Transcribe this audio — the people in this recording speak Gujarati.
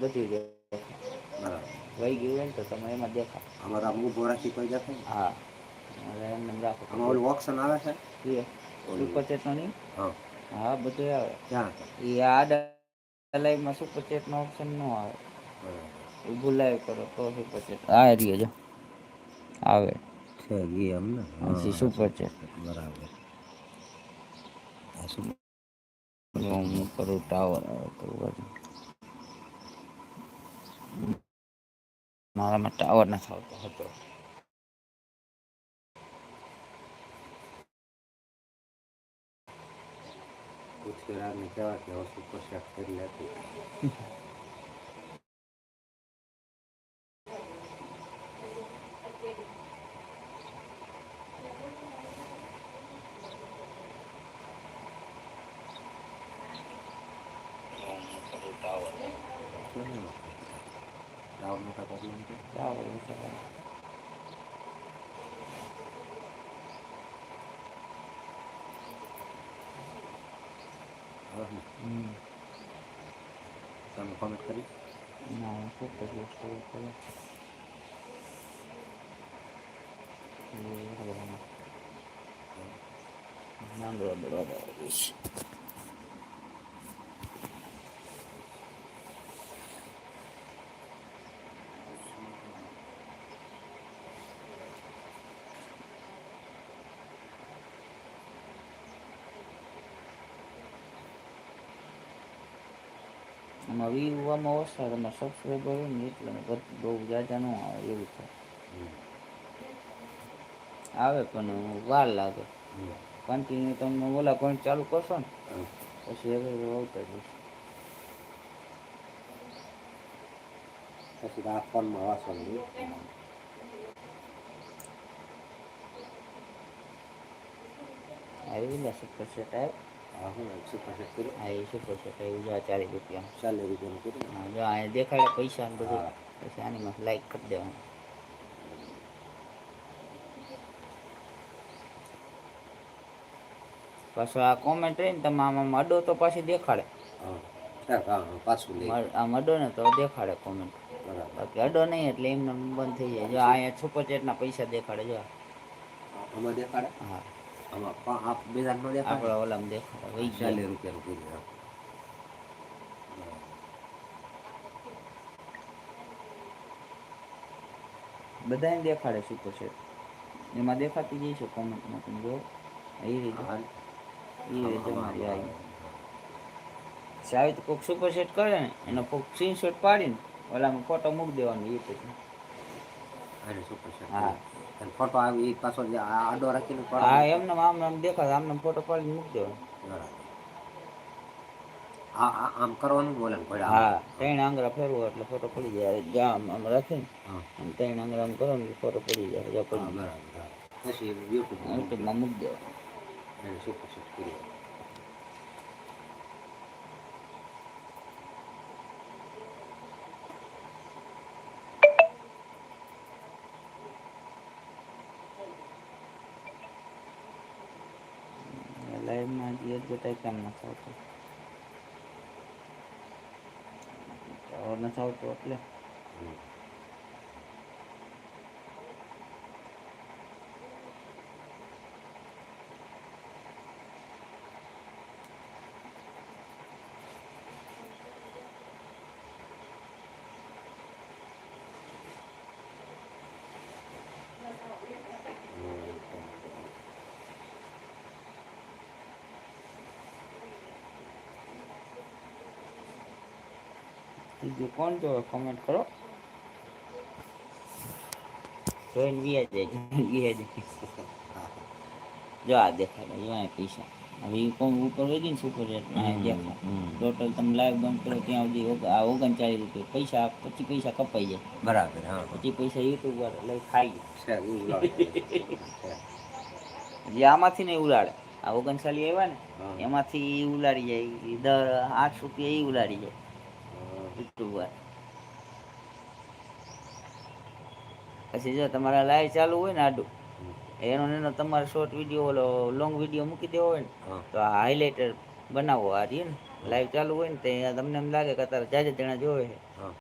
બધી બરાબર. વહી ગયું હોય ને તો તમે એમાં દેખાય. અમારે આ ઊભો રાખી કોઈ દેખાય ને. હા એમને રાખો તો આમાં ઓલું દેખાય. ઓપ્શન આવે છે ઓલું. સુપર ચેટ નો નહીં. હા. હા બધું આવે. ક્યાં છે? એ આડા લાઈમાં સુપર ચેટ નો ઓપ્શન ન આવે. બરાબર. ઊભું લાઈવ કરો તો સુપર ચેટ આ રહ્યો જો આવે. છે એ એમને પછી હા સુપર ચેટ બરાબર. આ શું હું કરું ટાવર આવે તો બાજુ મારામાં ટાવર નથી આવતો હતો. પૃથ્વીરાજને કહેવાય કે હવે સુપર સેટ કરી લેતું. હું કરું ટાવર રાવણ મોટા પ્રોબ્લેમ છે. ટાવર હા ને હમ તમે કોમેન્ટ કરી. ના શું કરીએ શું કરે. ના બરાબર આમાં વ્યૂવામાં ઓછા તમારે સબસ્ક્રાઈબર હોય ને એટલે બહુ જાજા ન આવે એવું થાય. આવે પણ વાર લાગે. કન્ટિન્યુ તમે ઓલા પોઈન્ટ ચાલુ કરશો ને પછી હવે આવતા જશે. પછી આ ફોનમાં વાંચવાનું આવી ને સુપર સેટ આવ્યો. હા હું સુપર સેટ કર્યું હા એ સુપર સેટ આવ્યું જો 40 રૂપિયામાં. 40 રૂપિયાનું કર્યું હા જો અહીંયા દેખાડે પૈસા ને ને બધું હા પછી આની લાઈક કરી દેવાનું. પાછો આ કોમેન્ટ રહી ને તમે આમાં અડો તો પાછી દેખાડે. હા ઠીક હા હા પાછું લઈ આમ અડો ને તો દેખાડે કોમેન્ટ. બરાબર બાકી અડો નહીં એટલે એમને બંધ થઈ જાય જો અહીંયા સુપર ચેટ ના પૈસા દેખાડે જો. આમાં દેખાડે હા આમાં બીજા ન દેખાડે આપણા ઓલામાં દેખાડે વહી ગયા. 40 રૂપિયાનું કર્યું. બધાને દેખાડે સુપર સેટ એમાં દેખાતી જાય છે કોમેન્ટમાં તમે જો. એ રીતે હા એ રીતે આમાં મારી આમાં આવી. આવી તો કોઈક સુપર સેટ કરે ને એનો કોઈક સ્ક્રીન શોટ પાડીને ઓલામાં ફોટો મૂકી દેવાનો એ પછી. અને સુપર સેટ હા કરી ફોટો આવી પાછો આડો રાખીને હા પાડવાનો. એમને આમ દેખાય આમને ફોટો પાડીને મૂકી દેવાનો. બરાબર હા આમ કરવાનું બોલે ને પડે આમ હા ત્રણ આંગળા ફેરવો એટલે ફોટો પડી જાય આમ રાખીને હા ત્રણ આંગળા આમ કરો ને ફોટો પડી જાય હા પડી ગયો. બરાબર હા પછી યુટ્યુબમાં મૂકી યુટ્યુબમાં મૂકી દેવાનો. એને સુપર સેટ કરી. લાઈવમાં એડવર્ટાઈઝ કેમ નથી આવતું. ટાવર નથી આવતું એટલે. બીજું કોણ જોવે કોમેન્ટ કરો. જોઈને વ્યાજ જાય. જો આ દેખાડે જો પૈસા હવે ઉપર વધી ને સુપર ચેટ દેખાય. ટોટલ તમે લાઈવ બંધ કરો ત્યાં સુધી 39 રૂપિયા પૈસા પછી પૈસા કપાઈ જાય. બરાબર હા હા પછી પૈસા યુટ્યુબ વાળા લઈ ખાઈ છે એ ઉલાવટ છે. જે આમાંથી નઈ ઉલાડે આ 39 આવ્યા ને હા એમાંથી ઉલાડી જાય દર 8 રૂપિયા એ ઉલાડી જાય યુટ્યુબ વાળા. પછી જો તમારા લાઈવ ચાલુ હોય ને આડું એનો તમારે શોર્ટ વિડીયો ઓલો લોંગ વિડીયો મૂકી દેવો હોય ને હા તો આ હાઈલાઇટર બનાવો આ રયુ ને લાઈવ ચાલુ હોય ને તો તમને એમ લાગે કે અત્યારે જાજે જણા જોવે છે